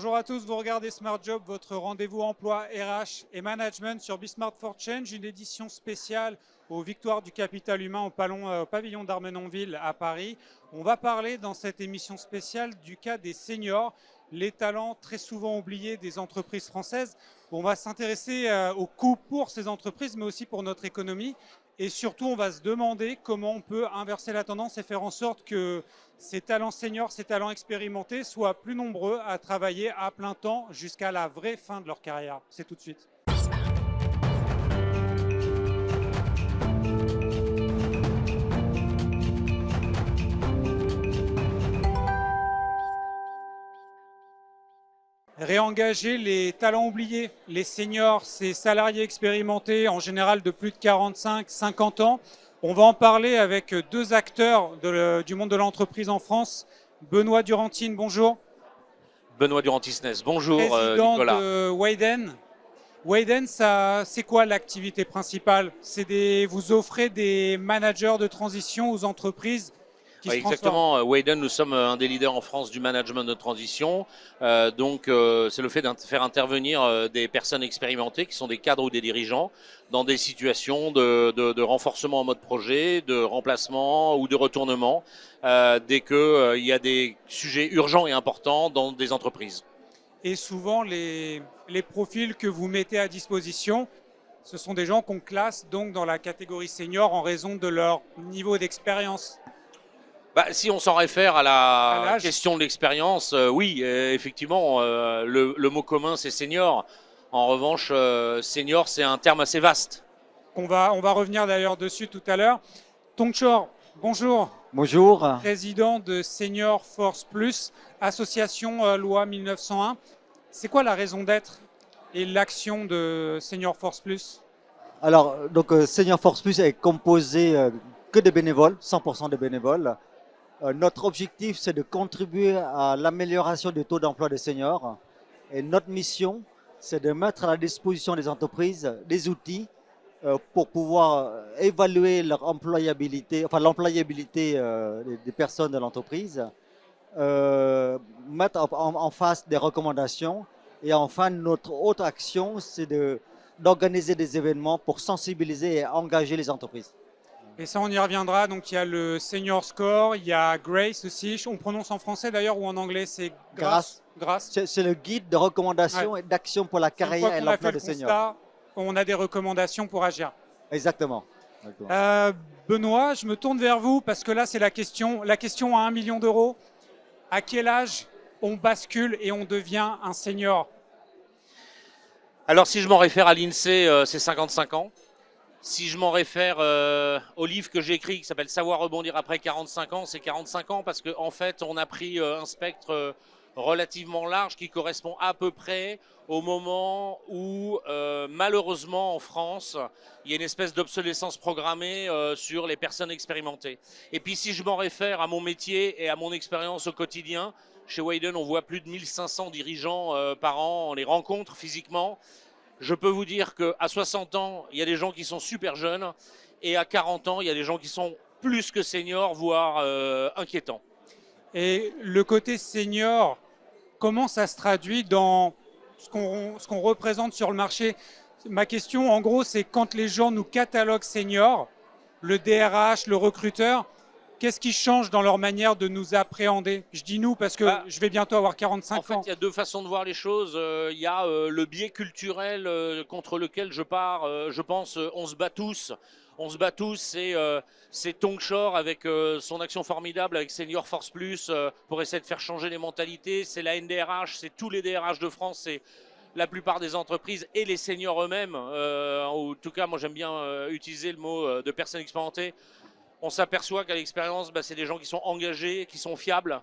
Bonjour à tous, vous regardez Smart Job, votre rendez-vous emploi RH et management sur Bismart for Change, une édition spéciale aux Victoires du Capital Humain au pavillon d'Armenonville à Paris. On va parler dans cette émission spéciale du cas des seniors, les talents très souvent oubliés des entreprises françaises. On va s'intéresser aux coûts pour ces entreprises, mais aussi pour notre économie. Et surtout, on va se demander comment on peut inverser la tendance et faire en sorte que ces talents seniors, ces talents expérimentés soient plus nombreux à travailler à plein temps jusqu'à la vraie fin de leur carrière. C'est tout de suite. Réengager les talents oubliés, les seniors, ces salariés expérimentés, en général de plus de 45-50 ans. On va en parler avec deux acteurs du monde de l'entreprise en France. Benoît Durantine, bonjour. Benoît Durantisnes, bonjour Président Nicolas. de Wayden. Wayden, c'est quoi l'activité principale? Vous offrez des managers de transition aux entreprises qui se transforment. Exactement, Wayden, nous sommes un des leaders en France du management de transition. C'est le fait de faire intervenir des personnes expérimentées qui sont des cadres ou des dirigeants dans des situations de renforcement en mode projet, de remplacement ou de retournement dès qu'il y a des sujets urgents et importants dans des entreprises. Et souvent, les profils que vous mettez à disposition, ce sont des gens qu'on classe donc dans la catégorie senior en raison de leur niveau d'expérience. Si on s'en réfère à la question de l'expérience, oui, effectivement, le mot commun c'est senior. En revanche, senior c'est un terme assez vaste. On va revenir d'ailleurs dessus tout à l'heure. Tongchor, bonjour. Bonjour. Président de Senior Force Plus, association loi 1901. C'est quoi la raison d'être et l'action de Senior Force Plus? Alors, donc Senior Force Plus est composé que de bénévoles, 100% de bénévoles. Notre objectif, c'est de contribuer à l'amélioration du taux d'emploi des seniors. Et notre mission, c'est de mettre à la disposition des entreprises des outils pour pouvoir évaluer leur employabilité, enfin l'employabilité des personnes de l'entreprise, mettre en face des recommandations. Et enfin, notre autre action, c'est d'organiser des événements pour sensibiliser et engager les entreprises. Et ça, on y reviendra. Donc, il y a le Senior Score, il y a Grace aussi. On prononce en français d'ailleurs ou en anglais, c'est Grace. C'est le guide de recommandations et d'actions pour la carrière et l'emploi des seniors. On a des recommandations pour agir. Exactement. Benoît, je me tourne vers vous parce que là, c'est la question à 1 million d'euros. À quel âge on bascule et on devient un senior? Alors, si je m'en réfère à l'INSEE, c'est 55 ans. Si je m'en réfère au livre que j'ai écrit qui s'appelle Savoir rebondir après 45 ans, c'est 45 ans parce qu'en fait, on a pris un spectre relativement large qui correspond à peu près au moment où, malheureusement, en France, il y a une espèce d'obsolescence programmée sur les personnes expérimentées. Et puis, si je m'en réfère à mon métier et à mon expérience au quotidien, chez Wayden, on voit plus de 1500 dirigeants par an, on les rencontre physiquement. Je peux vous dire qu'à 60 ans, il y a des gens qui sont super jeunes et à 40 ans, il y a des gens qui sont plus que seniors, voire inquiétants. Et le côté senior, comment ça se traduit dans ce qu'on représente sur le marché? Ma question, en gros, c'est quand les gens nous cataloguent seniors, le DRH, le recruteur, qu'est-ce qui change dans leur manière de nous appréhender? Je dis nous parce que je vais bientôt avoir 45 ans. En fait, il y a deux façons de voir les choses. Il y a le biais culturel contre lequel je pars. Je pense on se bat tous. On se bat tous, c'est Tongchor avec son action formidable avec Senior Force Plus pour essayer de faire changer les mentalités. C'est la NDRH, c'est tous les DRH de France, c'est la plupart des entreprises et les seniors eux-mêmes. En tout cas, moi j'aime bien utiliser le mot de personnes expérimentées. On s'aperçoit qu'à l'expérience, c'est des gens qui sont engagés, qui sont fiables,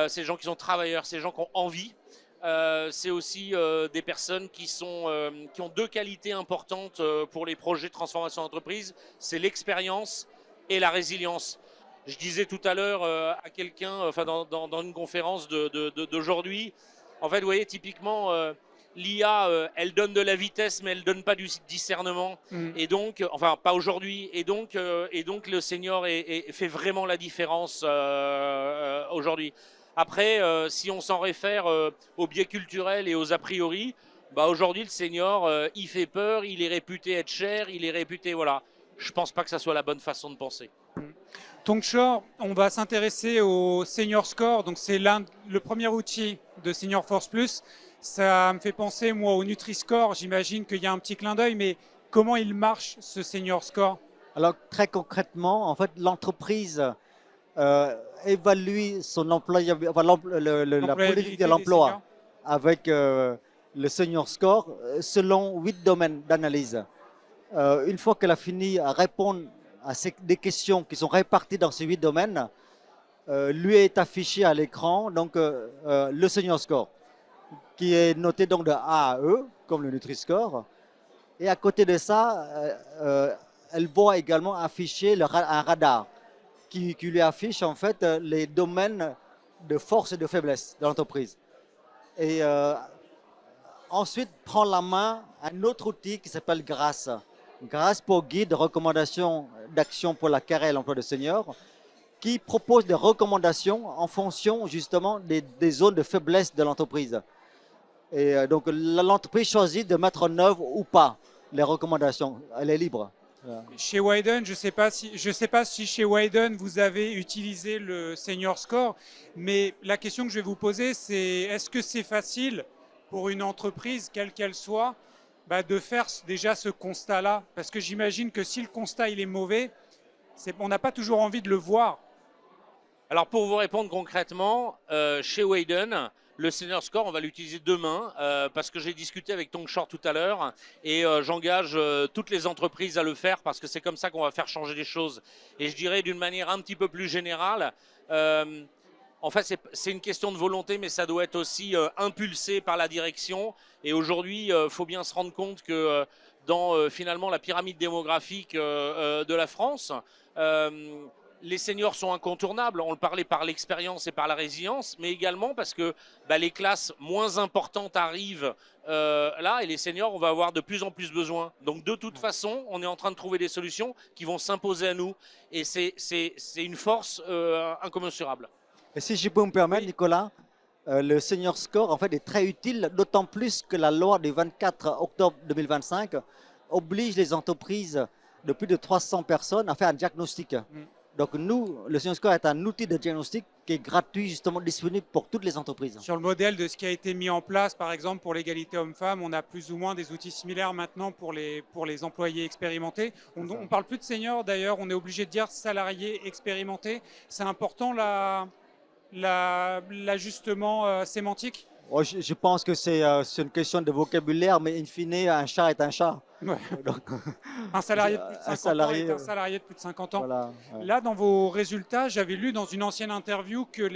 c'est des gens qui sont travailleurs, c'est des gens qui ont envie. C'est aussi des personnes qui ont deux qualités importantes pour les projets de transformation d'entreprise, c'est l'expérience et la résilience. Je disais tout à l'heure à quelqu'un, enfin dans une conférence d'aujourd'hui, en fait, vous voyez, typiquement, l'IA, elle donne de la vitesse, mais elle donne pas du discernement. Et donc, enfin, pas aujourd'hui. Et donc, le senior fait vraiment la différence aujourd'hui. Après, si on s'en réfère aux biais culturels et aux a priori, bah aujourd'hui le senior, il fait peur, il est réputé être cher, il est réputé, voilà. Je pense pas que ça soit la bonne façon de penser. Tongshore, on va s'intéresser au Senior Score. Donc, c'est le premier outil de Senior Force Plus. Ça me fait penser, moi, au Nutri-Score. J'imagine qu'il y a un petit clin d'œil, mais comment il marche, ce Senior Score? Alors très concrètement, en fait, l'entreprise évalue son employabilité, enfin, la politique L'employabilité de des l'emploi seniors? avec le senior score selon 8 domaines d'analyse. Une fois qu'elle a fini à répondre à des questions qui sont réparties dans ces 8 domaines, lui est affiché à l'écran donc le senior score qui est noté donc de A à E comme le Nutri-Score. Et à côté de ça, elle voit également afficher un radar qui lui affiche en fait les domaines de force et de faiblesse de l'entreprise. Et ensuite prend la main un autre outil qui s'appelle GRACE. GRACE pour guide, recommandations d'action pour la carrière et l'emploi de seniors, qui propose des recommandations en fonction justement des zones de faiblesse de l'entreprise. Et donc l'entreprise choisit de mettre en œuvre ou pas les recommandations. Elle est libre. Chez Widen, je ne sais pas si chez Widen vous avez utilisé le Senior Score, mais la question que je vais vous poser, c'est est-ce que c'est facile pour une entreprise, quelle qu'elle soit, bah, de faire déjà ce constat-là? Parce que j'imagine que si le constat il est mauvais, on n'a pas toujours envie de le voir. Alors pour vous répondre concrètement, chez Wayden, le Senior Score, on va l'utiliser demain parce que j'ai discuté avec Tongshore tout à l'heure et j'engage toutes les entreprises à le faire parce que c'est comme ça qu'on va faire changer les choses. Et je dirais d'une manière un petit peu plus générale, en fait c'est une question de volonté mais ça doit être aussi impulsé par la direction. Et aujourd'hui, il faut bien se rendre compte que dans finalement la pyramide démographique de la France, les seniors sont incontournables, on le parlait par l'expérience et par la résilience, mais également parce que les classes moins importantes arrivent là et les seniors, on va avoir de plus en plus besoin. Donc de toute façon, on est en train de trouver des solutions qui vont s'imposer à nous et c'est une force incommensurable. Et si je peux me permettre, Oui. Nicolas, le senior score en fait est très utile, d'autant plus que la loi du 24 octobre 2025 oblige les entreprises de plus de 300 personnes à faire un diagnostic. Donc nous, le Senior Score est un outil de diagnostic qui est gratuit, justement disponible pour toutes les entreprises. Sur le modèle de ce qui a été mis en place, par exemple pour l'égalité homme-femme, on a plus ou moins des outils similaires maintenant pour les employés expérimentés. On ne parle plus de seniors d'ailleurs, on est obligé de dire salariés expérimentés. C'est important l'ajustement sémantique. Oh, je pense que c'est une question de vocabulaire, mais in fine, un chat est un chat. Ouais. Donc, Un salarié de plus de 50 ans est un salarié, salarié de plus de 50 ans. voilà. Ouais. Là, dans vos résultats, j'avais lu dans une ancienne interview que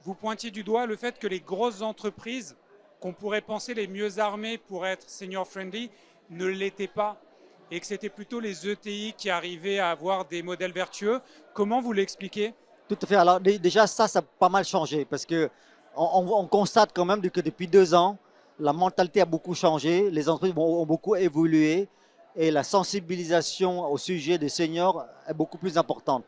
vous pointiez du doigt le fait que les grosses entreprises, qu'on pourrait penser les mieux armées pour être senior friendly, ne l'étaient pas. Et que c'était plutôt les ETI qui arrivaient à avoir des modèles vertueux. Comment vous l'expliquez? Tout à fait. Alors déjà, ça a pas mal changé parce que on constate quand même que depuis 2 ans, la mentalité a beaucoup changé, les entreprises ont beaucoup évolué et la sensibilisation au sujet des seniors est beaucoup plus importante.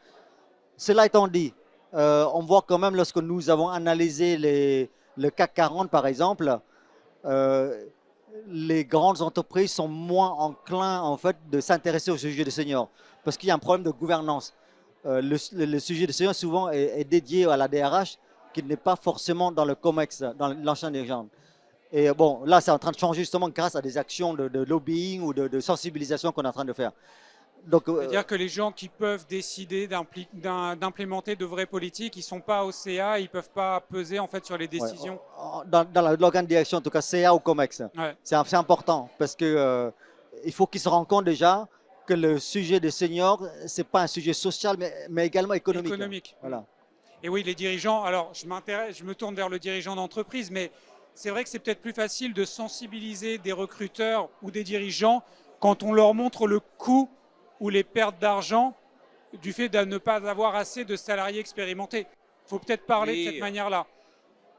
Cela étant dit, on voit quand même lorsque nous avons analysé le CAC 40 par exemple, les grandes entreprises sont moins enclins en fait de s'intéresser au sujet des seniors parce qu'il y a un problème de gouvernance. Le sujet des seniors souvent est dédié à la DRH qui n'est pas forcément dans le COMEX, dans l'ancien dirigeant. Et bon, là, c'est en train de changer justement grâce à des actions de lobbying ou de sensibilisation qu'on est en train de faire. C'est-à-dire que les gens qui peuvent décider d'implémenter de vraies politiques, ils ne sont pas au CA, ils ne peuvent pas peser en fait sur les décisions. Ouais, dans l'organe de direction, en tout cas CA ou COMEX, Ouais. c'est important parce que il faut qu'ils se rendent compte déjà que le sujet des seniors, ce n'est pas un sujet social, mais également économique. Voilà. Et oui, les dirigeants, alors je me tourne vers le dirigeant d'entreprise, mais c'est vrai que c'est peut-être plus facile de sensibiliser des recruteurs ou des dirigeants quand on leur montre le coût ou les pertes d'argent du fait de ne pas avoir assez de salariés expérimentés. Il faut peut-être parler de cette manière-là.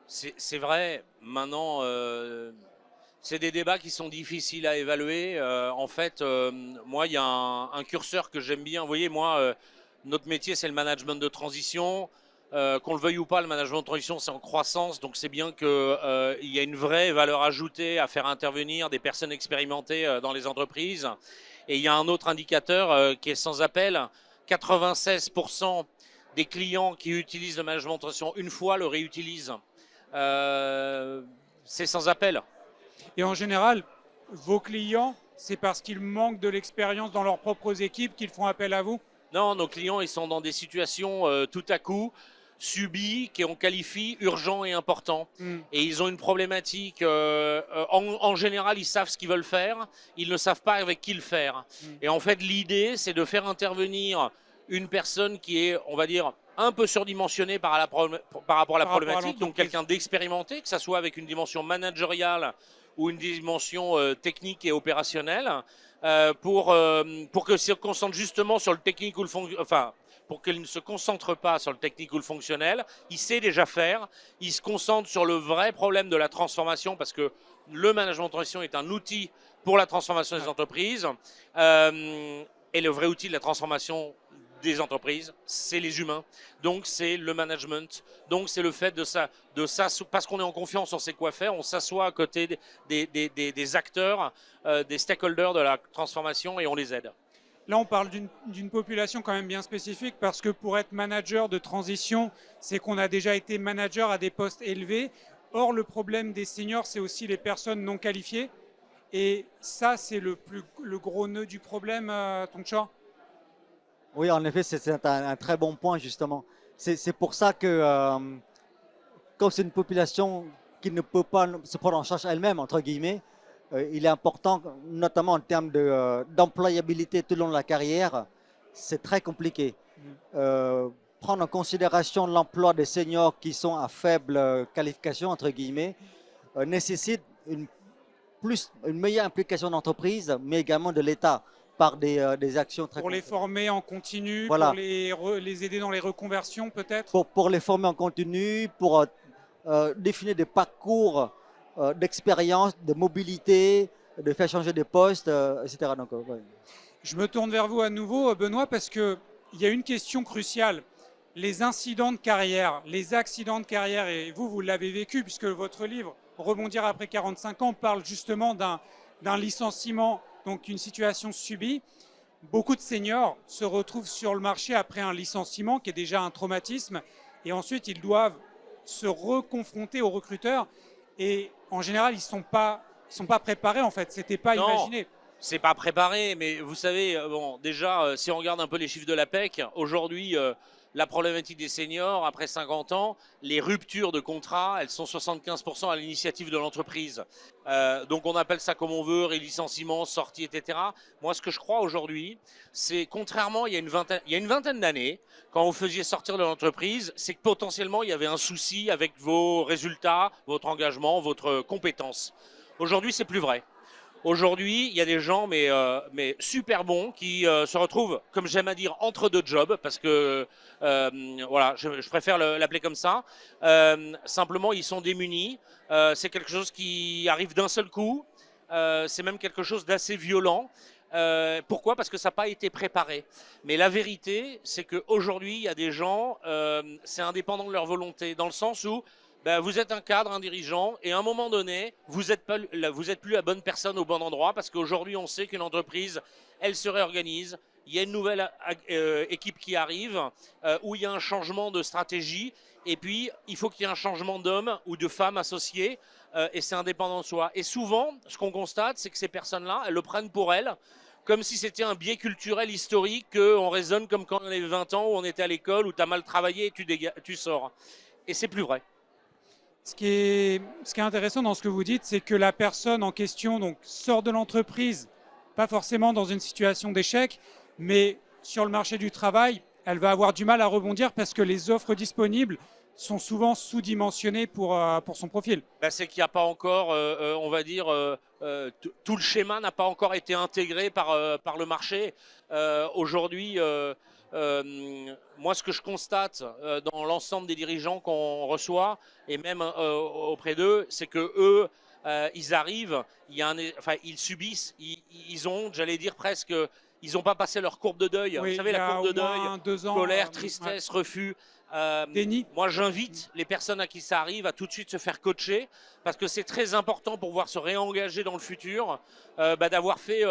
C'est vrai, maintenant, c'est des débats qui sont difficiles à évaluer. En fait, moi, il y a un curseur que j'aime bien. Vous voyez, moi, notre métier, c'est le management de transition. Qu'on le veuille ou pas, le management de transition, c'est en croissance, donc c'est bien qu'il y a une vraie valeur ajoutée à faire intervenir des personnes expérimentées dans les entreprises. Et il y a un autre indicateur qui est sans appel. 96% des clients qui utilisent le management de transition une fois le réutilisent. C'est sans appel. Et en général, vos clients, c'est parce qu'ils manquent de l'expérience dans leurs propres équipes qu'ils font appel à vous? Non, nos clients, ils sont dans des situations tout à coup subies, qu'on qualifie urgent et important. Et ils ont une problématique. En général, ils savent ce qu'ils veulent faire. Ils ne savent pas avec qui le faire. Et en fait, l'idée, c'est de faire intervenir une personne qui est, on va dire, un peu surdimensionnée par rapport à la problématique. Donc quelqu'un d'expérimenté, que ce soit avec une dimension managériale ou une dimension technique et opérationnelle. Pour qu'elle se concentre justement sur le technique ou le fonctionnel, enfin, pour qu'elle ne se concentre pas sur le technique ou le fonctionnel. Il sait déjà faire, il se concentre sur le vrai problème de la transformation, parce que le management de transition est un outil pour la transformation des entreprises, et le vrai outil de la transformation des entreprises, c'est les humains. Donc c'est le management. Donc c'est le fait de ça, parce qu'on est en confiance, on sait quoi faire, on s'assoit à côté des acteurs, des stakeholders de la transformation et on les aide. Là, on parle d'une population quand même bien spécifique parce que pour être manager de transition, c'est qu'on a déjà été manager à des postes élevés. Or, le problème des seniors, c'est aussi les personnes non qualifiées. Et ça, c'est le gros nœud du problème, Tongchor. Oui, en effet, c'est un très bon point, justement. C'est pour ça que, comme c'est une population qui ne peut pas se prendre en charge elle-même, entre guillemets, il est important, notamment en termes d'employabilité tout au long de la carrière, c'est très compliqué. Prendre en considération l'emploi des seniors qui sont à faible qualification, entre guillemets, nécessite une meilleure implication d'entreprise, mais également de l'État, par des actions très pour les concrètes. former en continu, Voilà. pour les aider dans les reconversions peut-être. Pour les former en continu, pour définir des parcours d'expérience, de mobilité, de faire changer de poste, etc. Donc, ouais. Je me tourne vers vous à nouveau, Benoît, parce qu'il y a une question cruciale. Les incidents de carrière, les accidents de carrière, et vous l'avez vécu, puisque votre livre, Rebondir après 45 ans, parle justement d'un licenciement, donc une situation subie. Beaucoup de seniors se retrouvent sur le marché après un licenciement qui est déjà un traumatisme, et ensuite ils doivent se reconfronter aux recruteurs, et en général, ils ne sont pas préparés, en fait, c'était pas imaginé. C'est pas préparé, mais vous savez, bon, déjà, si on regarde un peu les chiffres de l'APEC, aujourd'hui, la problématique des seniors, après 50 ans, les ruptures de contrat, elles sont 75% à l'initiative de l'entreprise. Donc on appelle ça comme on veut, relicenciement, sortie, etc. Moi, ce que je crois aujourd'hui, c'est contrairement il y a une vingtaine d'années, quand vous faisiez sortir de l'entreprise, c'est que potentiellement il y avait un souci avec vos résultats, votre engagement, votre compétence. Aujourd'hui, c'est plus vrai. Aujourd'hui, il y a des gens mais super bons qui se retrouvent, comme j'aime à dire, entre deux jobs, parce que voilà, je préfère l'appeler comme ça. Simplement, ils sont démunis. C'est quelque chose qui arrive d'un seul coup. C'est même quelque chose d'assez violent. Pourquoi? Parce que ça n'a pas été préparé. Mais la vérité, c'est qu'aujourd'hui, il y a des gens, c'est indépendant de leur volonté, dans le sens où ben, vous êtes un cadre, un dirigeant, et à un moment donné, vous n'êtes plus la bonne personne au bon endroit, parce qu'aujourd'hui, on sait qu'une entreprise, elle se réorganise, il y a une nouvelle équipe qui arrive, où il y a un changement de stratégie, et puis il faut qu'il y ait un changement d'hommes ou de femmes associés, et c'est indépendant de soi. Et souvent, ce qu'on constate, c'est que ces personnes-là, elles le prennent pour elles, comme si c'était un biais culturel historique, qu'on raisonne comme quand on avait 20 ans, où on était à l'école, où tu as mal travaillé et tu sors. Et c'est plus vrai. Ce qui est intéressant dans ce que vous dites, c'est que la personne en question donc, sort de l'entreprise, pas forcément dans une situation d'échec, mais sur le marché du travail, elle va avoir du mal à rebondir parce que les offres disponibles sont souvent sous-dimensionnées pour son profil. Ben, c'est qu'il n'y a pas encore, on va dire, tout le schéma n'a pas encore été intégré par le marché. Aujourd'hui, moi, ce que je constate dans l'ensemble des dirigeants qu'on reçoit, et même auprès d'eux, c'est que eux, ils arrivent, ils subissent, ils ont, j'allais dire presque, ils n'ont pas passé leur courbe de deuil. Oui, Vous savez, il y la a courbe de au moins deuil, 2 ans. colère, Ouais. tristesse, refus. Déni. Moi, j'invite les personnes à qui ça arrive à tout de suite se faire coacher parce que c'est très important pour pouvoir se réengager dans le futur, d'avoir fait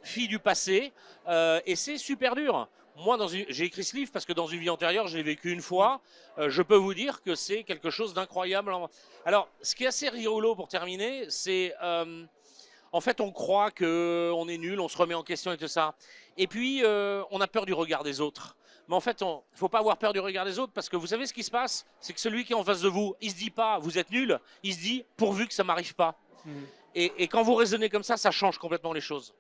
fi du passé et c'est super dur. Moi, j'ai écrit ce livre parce que dans une vie antérieure, je l'ai vécu une fois. Je peux vous dire que c'est quelque chose d'incroyable. Alors, ce qui est assez rigolo pour terminer, c'est en fait, on croit qu'on est nul, on se remet en question et tout ça. Et puis, on a peur du regard des autres. Mais en fait, il ne faut pas avoir peur du regard des autres parce que vous savez ce qui se passe, c'est que celui qui est en face de vous, il ne se dit pas vous êtes nul, il se dit pourvu que ça ne m'arrive pas. Et quand vous raisonnez comme ça change complètement les choses.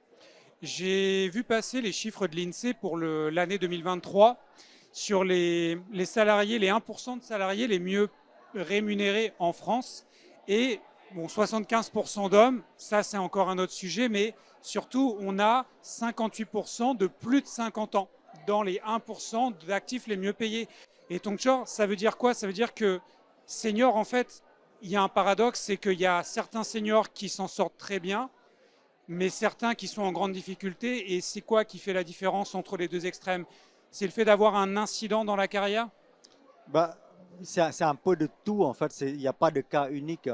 J'ai vu passer les chiffres de l'INSEE pour l'année 2023 sur les salariés, les 1% de salariés les mieux rémunérés en France. Et bon, 75% d'hommes, ça c'est encore un autre sujet, mais surtout on a 58% de plus de 50 ans dans les 1% d'actifs les mieux payés. Et Tongchor, ça veut dire quoi? Ça veut dire que seniors, en fait, il y a un paradoxe, c'est qu'il y a certains seniors qui s'en sortent très bien, mais certains qui sont en grande difficulté. Et c'est quoi qui fait la différence entre les deux extrêmes? C'est le fait d'avoir un incident dans la carrière? Bah, c'est un peu de tout en fait, il n'y a pas de cas unique.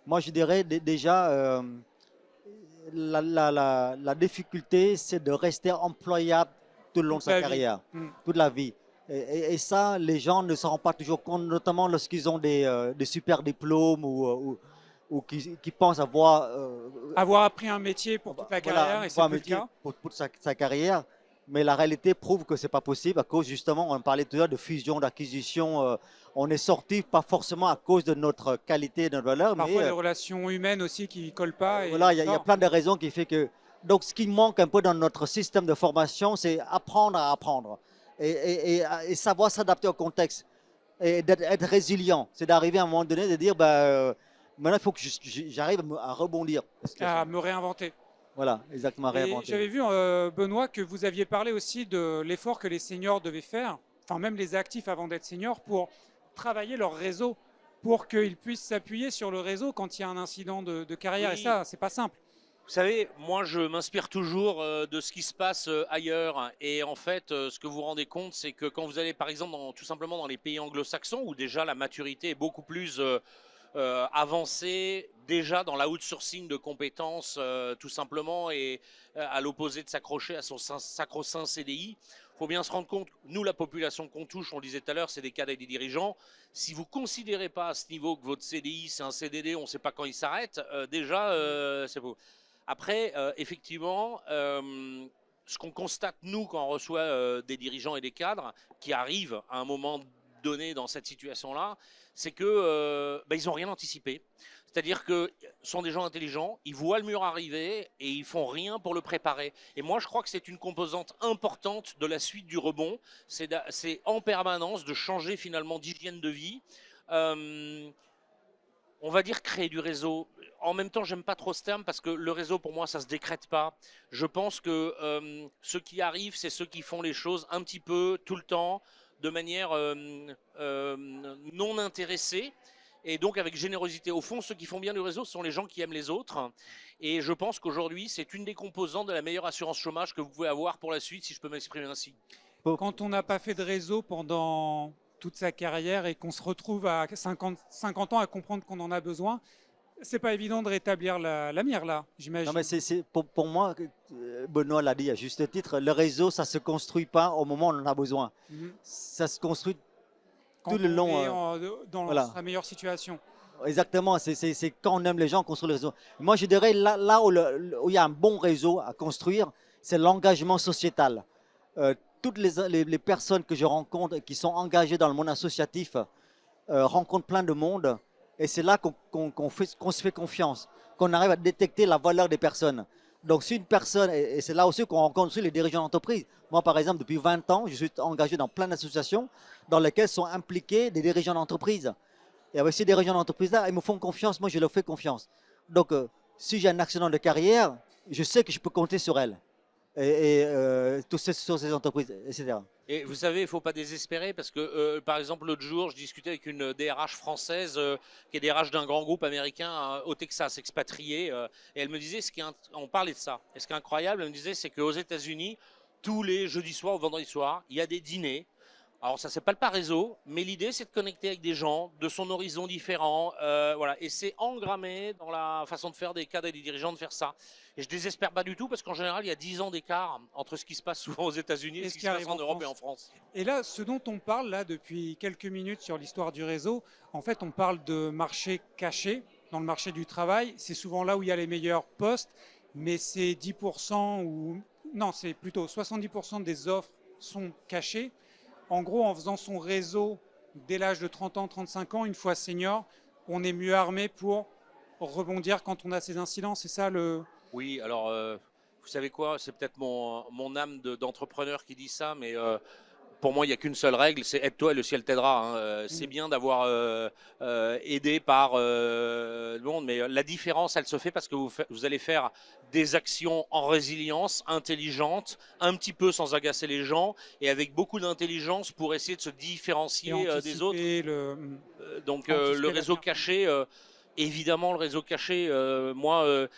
Moi je dirais déjà, la difficulté c'est de rester employable tout le long de Toute sa la vie. carrière, toute la vie. Et ça, les gens ne s'en rendent pas toujours compte, notamment lorsqu'ils ont des super diplômes ou qui pensent avoir Avoir appris un métier pour toute la carrière, voilà, et pour c'est un plus le métier cas. pour sa carrière. Mais la réalité prouve que ce n'est pas possible à cause justement, on parlait tout à l'heure de fusion, d'acquisition. On est sorti pas forcément à cause de notre qualité, de notre valeur, mais Parfois des relations humaines aussi qui ne collent pas. Et voilà, on il y a sort. plein de raisons qui fait que. Donc, ce qui manque un peu dans notre système de formation, c'est apprendre à apprendre et savoir s'adapter au contexte et être résilient. C'est d'arriver à un moment donné de dire, maintenant, il faut que j'arrive à rebondir. À me réinventer. Voilà, exactement, Et réinventer. j'avais vu, Benoît, que vous aviez parlé aussi de l'effort que les seniors devaient faire, enfin même les actifs avant d'être seniors, pour travailler leur réseau, pour qu'ils puissent s'appuyer sur le réseau quand il y a un incident de carrière. Oui. Et ça, c'est pas simple. Vous savez, moi je m'inspire toujours de ce qui se passe ailleurs. Et en fait, ce que vous vous rendez compte, c'est que quand vous allez par exemple tout simplement dans les pays anglo-saxons, où déjà la maturité est beaucoup plus avancée, déjà dans l'outsourcing de compétences tout simplement, et à l'opposé de s'accrocher à son sacro-saint CDI, il faut bien se rendre compte, nous la population qu'on touche, on le disait tout à l'heure, c'est des cadres et des dirigeants. Si vous ne considérez pas à ce niveau que votre CDI c'est un CDD, on ne sait pas quand il s'arrête, déjà c'est beau. Après, effectivement, ce qu'on constate, nous, quand on reçoit des dirigeants et des cadres qui arrivent à un moment donné dans cette situation-là, c'est que ils n'ont rien anticipé. C'est-à-dire que sont des gens intelligents, ils voient le mur arriver et ils font rien pour le préparer. Et moi, je crois que c'est une composante importante de la suite du rebond. C'est en permanence de changer finalement d'hygiène de vie. On va dire créer du réseau. En même temps, j'aime pas trop ce terme parce que le réseau, pour moi, ça se décrète pas. Je pense que ceux qui arrivent, c'est ceux qui font les choses un petit peu, tout le temps, de manière non intéressée. Et donc avec générosité. Au fond, ceux qui font bien le réseau, ce sont les gens qui aiment les autres. Et je pense qu'aujourd'hui, c'est une des composantes de la meilleure assurance chômage que vous pouvez avoir pour la suite, si je peux m'exprimer ainsi. Quand on n'a pas fait de réseau pendant toute sa carrière et qu'on se retrouve à 50 ans à comprendre qu'on en a besoin, c'est pas évident de rétablir la mire là, j'imagine. Non, mais pour moi, Benoît l'a dit à juste titre, le réseau, ça ne se construit pas au moment où on en a besoin. Ça se construit Quand tout le long. on est dans voilà. sa meilleure situation. Exactement, c'est quand on aime les gens, on construit le réseau. Moi, je dirais là où il y a un bon réseau à construire, c'est l'engagement sociétal. Toutes les personnes que je rencontre et qui sont engagées dans le monde associatif rencontrent plein de monde. Et c'est là qu'on se fait confiance, qu'on arrive à détecter la valeur des personnes. Donc, si une personne, et c'est là aussi qu'on rencontre aussi les dirigeants d'entreprise. Moi, par exemple, depuis 20 ans, je suis engagé dans plein d'associations dans lesquelles sont impliqués des dirigeants d'entreprise. Et avec ces dirigeants d'entreprise-là, ils me font confiance, moi je leur fais confiance. Donc, si j'ai un accident de carrière, je sais que je peux compter sur elles. Et sur ces entreprises, etc. Et vous savez, il ne faut pas désespérer parce que, par exemple, l'autre jour, je discutais avec une DRH française qui est DRH d'un grand groupe américain au Texas, expatrié, et elle me disait, on parlait de ça, et ce qui est incroyable, elle me disait, c'est qu'aux États-Unis, tous les jeudis soirs ou vendredis soirs, il y a des dîners. Alors ça s'appelle pas réseau, mais l'idée c'est de connecter avec des gens de son horizon différent, voilà. Et c'est engrammé dans la façon de faire des cadres et des dirigeants de faire ça. Et je désespère pas du tout parce qu'en général il y a 10 ans d'écart entre ce qui se passe souvent aux États-Unis et ce qui se passe en Europe et en France. Et là, ce dont on parle là depuis quelques minutes sur l'histoire du réseau, en fait, on parle de marché caché dans le marché du travail. C'est souvent là où il y a les meilleurs postes, mais c'est 10% ou non, c'est plutôt 70% des offres sont cachées. En gros, en faisant son réseau dès l'âge de 30 ans, 35 ans, une fois senior, on est mieux armé pour rebondir quand on a ces incidents. C'est ça le... Oui, alors vous savez quoi, c'est peut-être mon âme d'entrepreneur qui dit ça, mais pour moi, il n'y a qu'une seule règle, c'est aide-toi et le ciel t'aidera. Hein. C'est bien d'avoir aidé par le monde, mais la différence, elle se fait parce que vous allez faire des actions en résilience, intelligentes, un petit peu sans agacer les gens, et avec beaucoup d'intelligence pour essayer de se différencier des autres. Donc le réseau caché, évidemment le réseau caché, moi...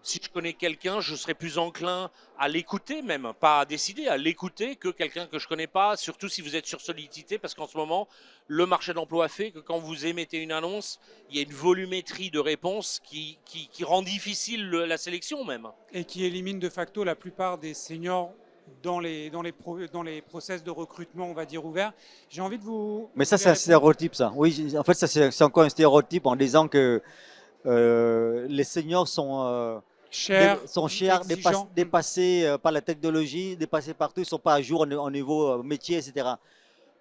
si je connais quelqu'un, je serais plus enclin à l'écouter même, pas à décider, à l'écouter que quelqu'un que je connais pas, surtout si vous êtes sur sollicité, parce qu'en ce moment, le marché de l'emploi fait que quand vous émettez une annonce, il y a une volumétrie de réponses qui rend difficile la sélection même. Et qui élimine de facto la plupart des seniors dans les process de recrutement, on va dire, ouverts. J'ai envie de vous... Mais ça, c'est un stéréotype, ça. Oui, en fait, ça, c'est encore un stéréotype en disant que les seniors sont chers, dépassés par la technologie, dépassés partout, ils ne sont pas à jour au niveau métier, etc.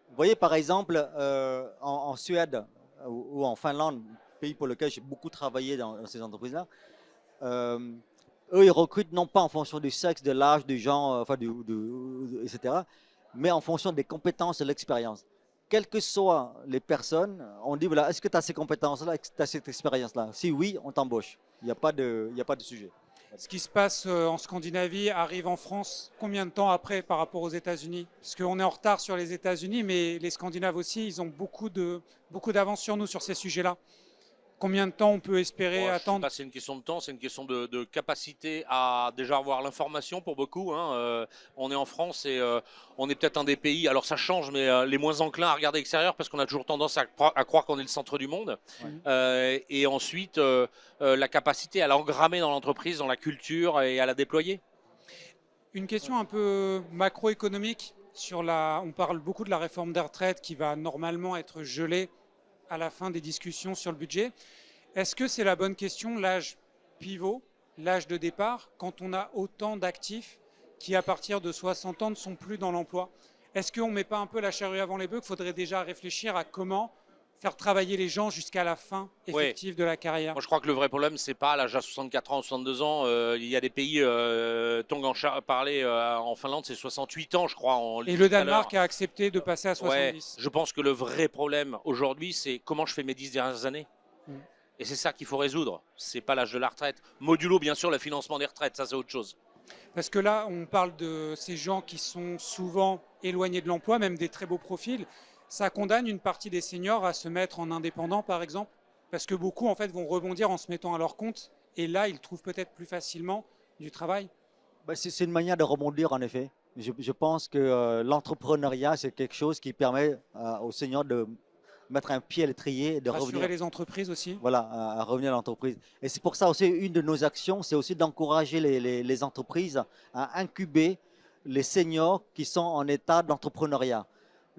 Vous voyez, par exemple, en Suède ou en Finlande, pays pour lequel j'ai beaucoup travaillé dans ces entreprises-là, eux, ils recrutent non pas en fonction du sexe, de l'âge, du genre, etc., mais en fonction des compétences et de l'expérience. Quelles que soient les personnes, on dit, voilà, est-ce que tu as ces compétences-là, est-ce que tu as cette expérience-là? Si oui, on t'embauche. Il n'y a pas de sujet. Ce qui se passe en Scandinavie arrive en France combien de temps après par rapport aux États-Unis? Parce qu'on est en retard sur les États-Unis, mais les Scandinaves aussi, ils ont beaucoup d'avance sur nous sur ces sujets-là. Combien de temps on peut espérer attendre? C'est une question de temps, c'est une question de capacité à déjà avoir l'information pour beaucoup. Hein. On est en France et on est peut-être un des pays, alors ça change, mais les moins enclins à regarder l'extérieur parce qu'on a toujours tendance à croire qu'on est le centre du monde. Ouais. Et ensuite, la capacité à l'engrammer dans l'entreprise, dans la culture et à la déployer. Une question un peu macroéconomique. On parle beaucoup de la réforme des retraites qui va normalement être gelée à la fin des discussions sur le budget. Est-ce que c'est la bonne question, l'âge pivot, l'âge de départ, quand on a autant d'actifs qui, à partir de 60 ans, ne sont plus dans l'emploi? Est-ce qu'on ne met pas un peu la charrue avant les bœufs, qu'il faudrait déjà réfléchir à comment faire travailler les gens jusqu'à la fin effective de la carrière? Moi, je crois que le vrai problème, c'est pas l'âge à 64 ans ou 62 ans. Il y a des pays, Tongan parlait en Finlande, c'est 68 ans, je crois. Et le Danemark a accepté de passer à 70. Ouais, je pense que le vrai problème aujourd'hui, c'est comment je fais mes 10 dernières années. Et c'est ça qu'il faut résoudre. C'est pas l'âge de la retraite. Modulo, bien sûr, le financement des retraites, ça c'est autre chose. Parce que là, on parle de ces gens qui sont souvent éloignés de l'emploi, même des très beaux profils. Ça condamne une partie des seniors à se mettre en indépendant, par exemple, parce que beaucoup, en fait, vont rebondir en se mettant à leur compte. Et là, ils trouvent peut-être plus facilement du travail. C'est une manière de rebondir, en effet. Je pense que l'entrepreneuriat, c'est quelque chose qui permet aux seniors de mettre un pied à l'étrier et de revenir. Rassurer les entreprises aussi. Voilà, à revenir à l'entreprise. Et c'est pour ça aussi, une de nos actions, c'est aussi d'encourager les entreprises à incuber les seniors qui sont en état d'entrepreneuriat.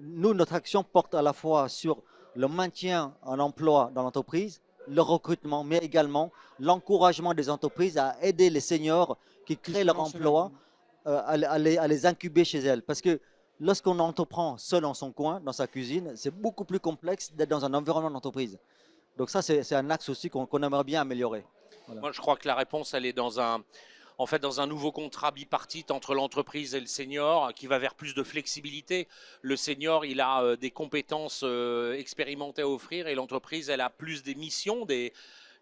Nous, notre action porte à la fois sur le maintien en emploi dans l'entreprise, le recrutement, mais également l'encouragement des entreprises à aider les seniors qui créent leur emploi à les incuber chez elles. Parce que lorsqu'on entreprend seul dans son coin, dans sa cuisine, c'est beaucoup plus complexe d'être dans un environnement d'entreprise. Donc ça, c'est un axe aussi qu'on aimerait bien améliorer. Voilà. Moi, je crois que la réponse, elle est dans un nouveau contrat bipartite entre l'entreprise et le senior qui va vers plus de flexibilité. Le senior, il a des compétences expérimentées à offrir et l'entreprise, elle a plus des missions,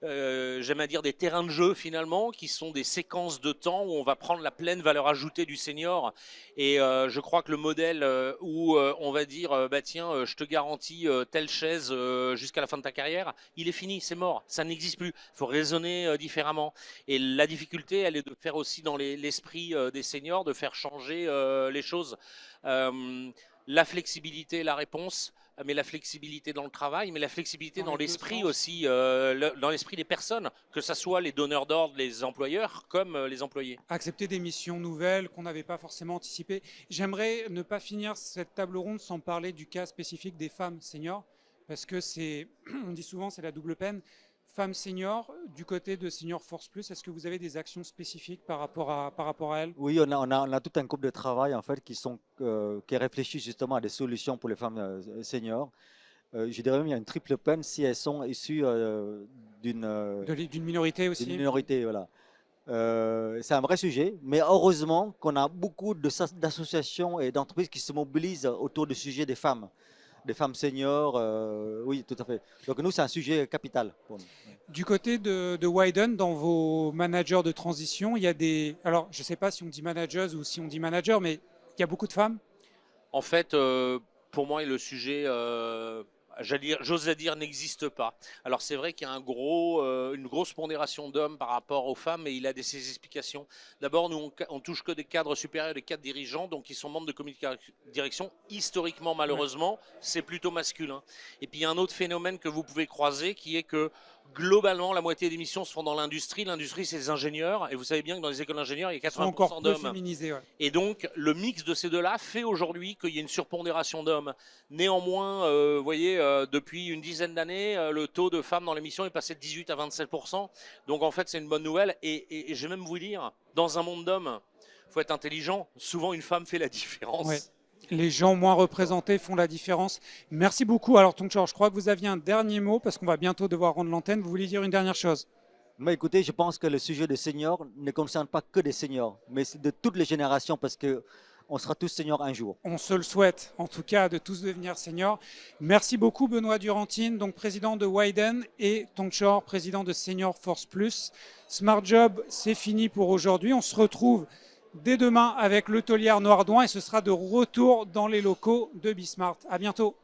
j'aime à dire des terrains de jeu finalement, qui sont des séquences de temps où on va prendre la pleine valeur ajoutée du senior. Et je crois que le modèle où on va dire, bah tiens, je te garantis telle chaise jusqu'à la fin de ta carrière, il est fini, c'est mort, ça n'existe plus. Il faut raisonner différemment. Et la difficulté, elle est de faire aussi dans l'esprit des seniors, de faire changer les choses. La flexibilité est la réponse, mais la flexibilité dans le travail, mais la flexibilité dans l'esprit aussi, dans l'esprit des personnes, que ce soit les donneurs d'ordre, les employeurs, comme les employés. Accepter des missions nouvelles qu'on n'avait pas forcément anticipées. J'aimerais ne pas finir cette table ronde sans parler du cas spécifique des femmes seniors, parce que c'est, on dit souvent, c'est la double peine. Femmes seniors, du côté de Senior Force Plus, est-ce que vous avez des actions spécifiques par rapport à elles? Oui, on a tout un groupe de travail en fait qui réfléchit justement à des solutions pour les femmes seniors. Je dirais même qu'il y a une triple peine si elles sont issues D'une minorité d'une aussi? minorité. Voilà. C'est un vrai sujet, mais heureusement qu'on a beaucoup d'associations et d'entreprises qui se mobilisent autour du sujet des femmes seniors. Oui, tout à fait. Donc nous, c'est un sujet capital pour nous. Du côté de Widen, dans vos managers de transition, il y a des... Alors, je ne sais pas si on dit managers ou si on dit manager, mais il y a beaucoup de femmes? En fait, pour moi, le sujet, j'ose dire, n'existe pas. Alors c'est vrai qu'il y a une grosse pondération d'hommes par rapport aux femmes, et il a ses explications. D'abord, nous, on touche que des cadres supérieurs, des cadres dirigeants, donc qui sont membres de comité de direction. Historiquement, malheureusement, c'est plutôt masculin. Et puis il y a un autre phénomène que vous pouvez croiser, qui est que globalement, la moitié des missions se font dans l'industrie. L'industrie, c'est les ingénieurs, et vous savez bien que dans les écoles d'ingénieurs, il y a Sont encore 80% peu d'hommes. féminisés, ouais. Et donc, le mix de ces deux-là fait aujourd'hui qu'il y a une surpondération d'hommes. Néanmoins, vous voyez, depuis une dizaine d'années, le taux de femmes dans l'émission est passé de 18 à 27%. Donc, en fait, c'est une bonne nouvelle. Et je vais même vous dire, dans un monde d'hommes, il faut être intelligent. Souvent, une femme fait la différence. Ouais. Les gens moins représentés font la différence. Merci beaucoup. Alors, Tongchor, je crois que vous aviez un dernier mot parce qu'on va bientôt devoir rendre l'antenne. Vous voulez dire une dernière chose? Mais écoutez, je pense que le sujet des seniors ne concerne pas que des seniors, mais c'est de toutes les générations parce qu'on sera tous seniors un jour. On se le souhaite, en tout cas, de tous devenir seniors. Merci beaucoup, Benoît Durantine, donc président de Widen, et Tongchor, président de Senior Force Plus. Smart Job, c'est fini pour aujourd'hui. On se retrouve dès demain avec le Toliard Noardouin et ce sera de retour dans les locaux de Bismart. À bientôt.